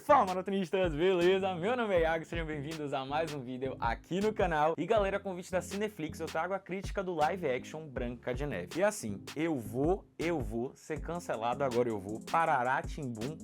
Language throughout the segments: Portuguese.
Fala maratonistas, beleza? Meu nome é Iago, sejam bem-vindos a mais um vídeo aqui no canal. E galera, a convite da Cineflix, eu trago a crítica do live action Branca de Neve. E assim, eu vou ser cancelado, agora eu vou. Parará, timbum,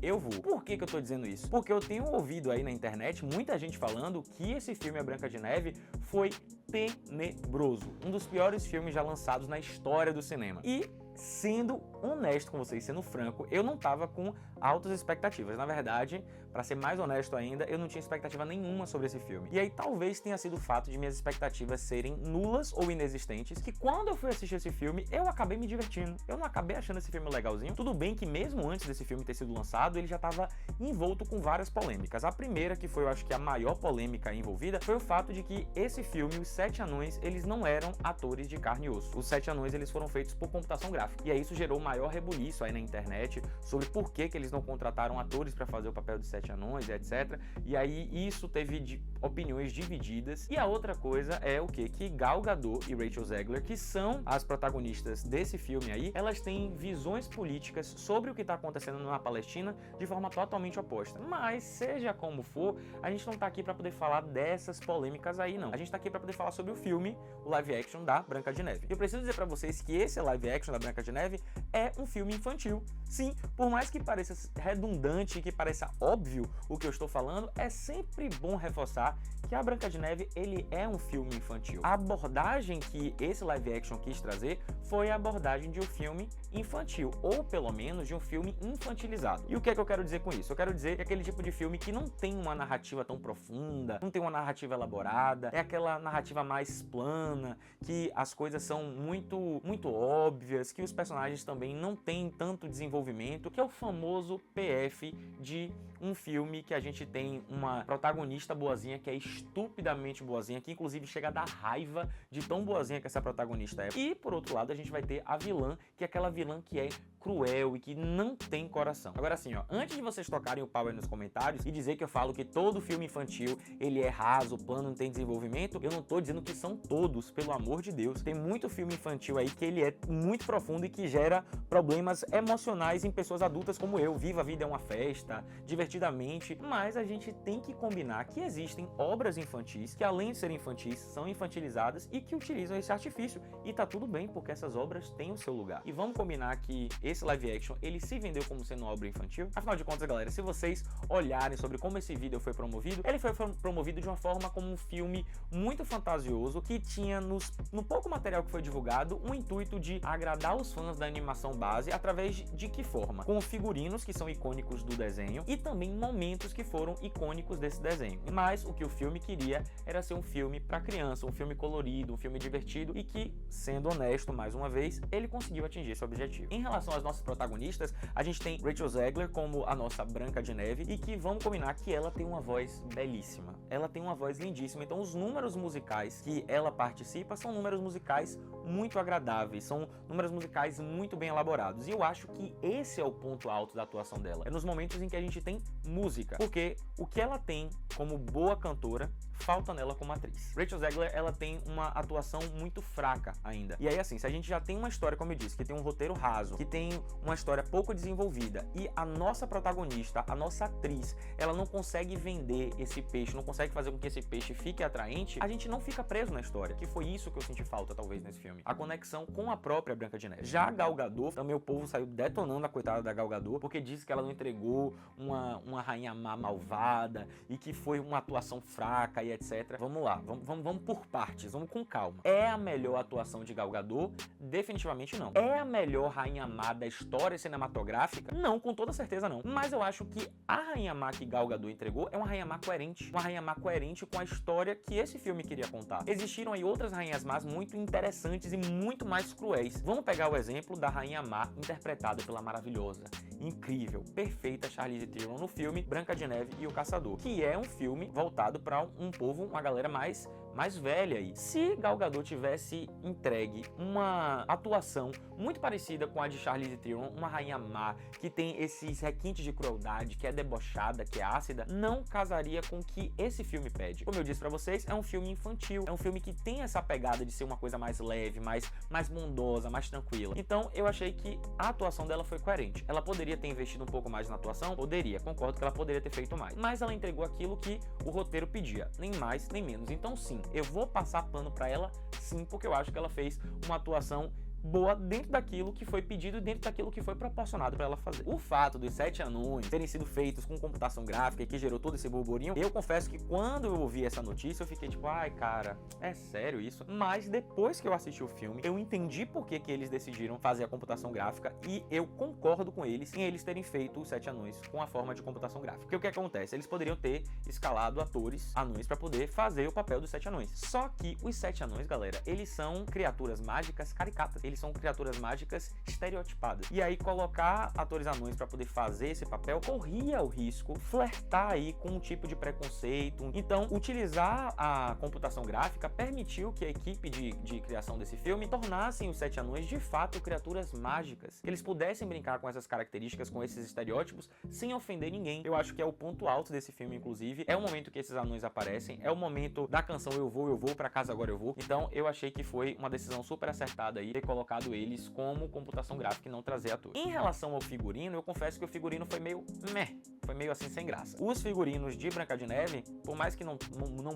eu vou. Por que eu tô dizendo isso? Porque eu tenho ouvido aí na internet muita gente falando que esse filme, A Branca de Neve, foi tenebroso. Um dos piores filmes já lançados na história do cinema. E, sendo honesto com vocês, sendo franco, eu não tava com altas expectativas. Na verdade, pra ser mais honesto ainda, eu não tinha expectativa nenhuma sobre esse filme. E aí talvez tenha sido o fato de minhas expectativas serem nulas ou inexistentes, que quando eu fui assistir esse filme, eu acabei me divertindo. Eu não acabei achando esse filme legalzinho. Tudo bem que mesmo antes desse filme ter sido lançado, ele já tava envolto com várias polêmicas. A primeira, que foi, eu acho que a maior polêmica envolvida, foi o fato de que esse filme, Os Sete Anões, eles não eram atores de carne e osso. Os Sete Anões, eles foram feitos por computação gráfica. E aí isso gerou maior rebuliço aí na internet sobre por que eles não contrataram atores para fazer o papel dos Sete Anões, etc. E aí isso teve opiniões divididas. E a outra coisa é o quê? Que Gal Gadot e Rachel Zegler, que são as protagonistas desse filme aí, elas têm visões políticas sobre o que está acontecendo na Palestina de forma totalmente oposta. Mas, seja como for, a gente não tá aqui para poder falar dessas polêmicas aí, não. A gente tá aqui para poder falar sobre o filme, o live action da Branca de Neve. Eu preciso dizer para vocês que esse live action da Branca de Neve é um filme infantil. Sim, por mais que pareça redundante e que pareça óbvio o que eu estou falando, é sempre bom reforçar que a Branca de Neve, ele é um filme infantil. A abordagem que esse live action quis trazer foi a abordagem de um filme infantil, ou pelo menos de um filme infantilizado. E o que é que eu quero dizer com isso? Eu quero dizer que é aquele tipo de filme que não tem uma narrativa tão profunda, não tem uma narrativa elaborada, é aquela narrativa mais plana, que as coisas são muito óbvias, que os personagens também não têm tanto desenvolvimento, que é o famoso PF de um filme que a gente tem uma protagonista boazinha que é estupidamente boazinha, que inclusive chega a dar raiva de tão boazinha que essa protagonista é. E por outro lado a gente vai ter a vilã, que é aquela vilã que é cruel e que não tem coração. Agora assim, ó, antes de vocês tocarem o pau aí nos comentários e dizer que eu falo que todo filme infantil ele é raso, plano, não tem desenvolvimento, eu não tô dizendo que são todos, pelo amor de Deus. Tem muito filme infantil aí que ele é muito profundo e que gera problemas emocionais em pessoas adultas como eu. Viva a Vida é uma Festa, Divertidamente, mas a gente tem que combinar que existem obras infantis que, além de serem infantis, são infantilizadas e que utilizam esse artifício. E tá tudo bem, porque essas obras têm o seu lugar. E vamos combinar que esse live action, ele se vendeu como sendo uma obra infantil. Afinal de contas, galera, se vocês olharem sobre como esse vídeo foi promovido, ele foi promovido de uma forma como um filme muito fantasioso, que tinha no pouco material que foi divulgado, um intuito de agradar os fãs da animação base através de que forma? Com figurinos que são icônicos do desenho e também momentos que foram icônicos desse desenho. Mas o que o filme queria era ser um filme para criança, um filme colorido, um filme divertido e que, sendo honesto mais uma vez, ele conseguiu atingir esse objetivo. Em relação às nossas protagonistas, a gente tem Rachel Zegler como a nossa Branca de Neve e que vamos combinar que ela tem uma voz belíssima. Ela tem uma voz lindíssima, então os números musicais que ela participa são números musicais muito agradáveis, são números musicais muito bem elaborados. E eu acho que esse é o ponto alto da atuação dela. É nos momentos em que a gente tem música, porque o que ela tem como boa cantora falta nela como atriz. Rachel Zegler, ela tem uma atuação muito fraca ainda. E aí assim, se a gente já tem uma história, como eu disse, que tem um roteiro raso, que tem uma história pouco desenvolvida e a nossa protagonista, a nossa atriz, ela não consegue vender esse peixe, não consegue fazer com que esse peixe fique atraente, a gente não fica preso na história, que foi isso que eu senti falta talvez nesse filme. A conexão com a própria Branca de Neve. Já a Gal Gadot, também o povo saiu detonando a coitada da Gal Gadot, porque disse que ela não entregou uma rainha má malvada e que foi uma atuação fraca e etc. Vamos lá, vamos por partes, vamos com calma. É a melhor atuação de Gal Gadot? Definitivamente não. É a melhor rainha má da história cinematográfica? Não, com toda certeza não. Mas eu acho que a rainha má que Gal Gadot entregou é uma rainha má coerente. Uma rainha má coerente com a história que esse filme queria contar. Existiram aí outras rainhas más muito interessantes e muito mais cruéis. Vamos pegar o exemplo da rainha má interpretada pela maravilhosa, incrível, perfeita Charlize Theron no filme Branca de Neve e o Caçador, que é um filme voltado para um povo, uma galera mais mais velha aí. Se Gal Gadot tivesse entregue uma atuação muito parecida com a de Charlize Theron, uma rainha má, que tem esses requintes de crueldade, que é debochada, que é ácida, não casaria com o que esse filme pede. Como eu disse pra vocês, é um filme infantil, é um filme que tem essa pegada de ser uma coisa mais leve, mais bondosa, mais tranquila. Então eu achei que a atuação dela foi coerente. Ela poderia ter investido um pouco mais na atuação? Poderia, concordo que ela poderia ter feito mais. Mas ela entregou aquilo que o roteiro pedia, nem mais nem menos. Então sim, eu vou passar pano pra ela, sim, porque eu acho que ela fez uma atuação boa dentro daquilo que foi pedido e dentro daquilo que foi proporcionado para ela fazer. O fato dos 7 anões terem sido feitos com computação gráfica e que gerou todo esse burburinho, eu confesso que quando eu ouvi essa notícia eu fiquei tipo, ai cara, é sério isso? Mas depois que eu assisti o filme, eu entendi por que eles decidiram fazer a computação gráfica e eu concordo com eles em eles terem feito os 7 anões com a forma de computação gráfica. Porque o que acontece? Eles poderiam ter escalado atores anões para poder fazer o papel dos 7 anões. Só que os 7 anões, galera, eles são criaturas mágicas caricatas. Eles são criaturas mágicas estereotipadas. E aí colocar atores anões para poder fazer esse papel corria o risco flertar aí com um tipo de preconceito. Então, utilizar a computação gráfica permitiu que a equipe de criação desse filme tornassem os 7 anões de fato criaturas mágicas. Que eles pudessem brincar com essas características, com esses estereótipos, sem ofender ninguém. Eu acho que é o ponto alto desse filme, inclusive. É o momento que esses anões aparecem, é o momento da canção Eu Vou, pra casa agora eu vou. Então, eu achei que foi uma decisão super acertada aí ter colocado eles como computação gráfica e não trazer ator. Em relação ao figurino, eu confesso que o figurino foi meio meh, foi meio assim sem graça. Os figurinos de Branca de Neve, por mais que não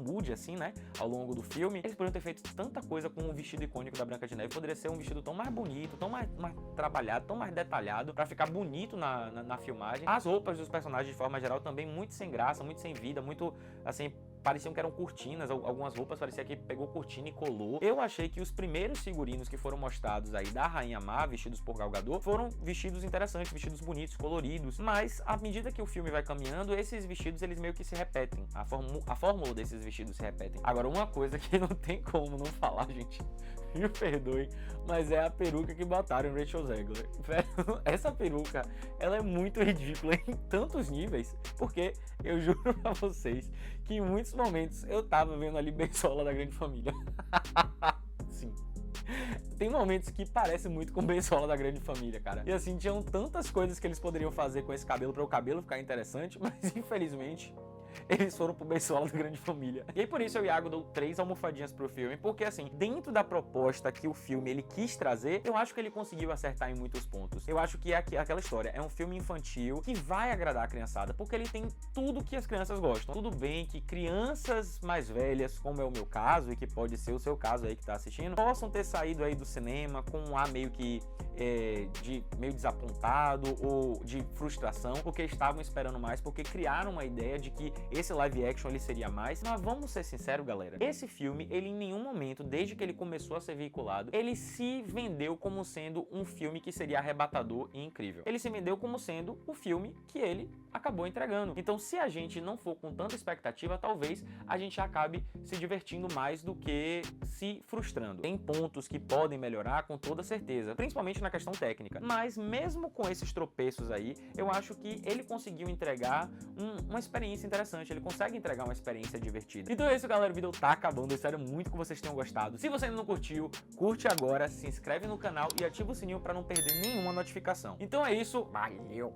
mude assim, né, ao longo do filme, eles poderiam ter feito tanta coisa com o vestido icônico da Branca de Neve. Poderia ser um vestido tão mais bonito, tão mais trabalhado, tão mais detalhado, pra ficar bonito na filmagem. As roupas dos personagens de forma geral também muito sem graça, muito sem vida, muito assim, pareciam que eram cortinas, algumas roupas parecia que pegou cortina e colou. Eu achei que os primeiros figurinos que foram mostrados aí da Rainha Má, vestidos por Gal Gadot, foram vestidos interessantes, vestidos bonitos, coloridos, mas à medida que o filme vai caminhando, esses vestidos eles meio que se repetem, a fórmula desses vestidos se repetem. Agora, uma coisa que não tem como não falar, gente, me perdoem, mas é a peruca que botaram em Rachel Zegler. Essa peruca, ela é muito ridícula em tantos níveis, porque eu juro pra vocês que em muitos momentos eu tava vendo ali Bensola da Grande Família. Sim. Tem momentos que parece muito com Bensola da Grande Família, cara. E assim, tinham tantas coisas que eles poderiam fazer com esse cabelo para o cabelo ficar interessante, mas infelizmente eles foram pro Bensola da Grande Família. E aí por isso eu e Iago dou 3 almofadinhas pro filme, porque assim, dentro da proposta que o filme ele quis trazer, eu acho que ele conseguiu acertar em muitos pontos. Eu acho que é aquela história, é um filme infantil que vai agradar a criançada, porque ele tem tudo que as crianças gostam. Tudo bem que crianças mais velhas, como é o meu caso, e que pode ser o seu caso aí que tá assistindo, possam ter saído aí do cinema com um ar meio que meio desapontado ou de frustração, porque estavam esperando mais, porque criaram uma ideia de que esse live action ele seria mais. Mas vamos ser sinceros, galera, esse filme, ele em nenhum momento, desde que ele começou a ser veiculado, ele se vendeu como sendo um filme que seria arrebatador e incrível. Ele se vendeu como sendo o filme que ele acabou entregando. Então, se a gente não for com tanta expectativa, talvez a gente acabe se divertindo mais do que se frustrando. Tem pontos que podem melhorar com toda certeza, principalmente na questão técnica. Mas mesmo com esses tropeços aí, eu acho que ele conseguiu entregar uma experiência interessante. Ele consegue entregar uma experiência divertida. Então é isso, galera. O vídeo tá acabando. Eu espero muito que vocês tenham gostado. Se você ainda não curtiu, curte agora, se inscreve no canal e ativa o sininho para não perder nenhuma notificação. Então é isso. Valeu!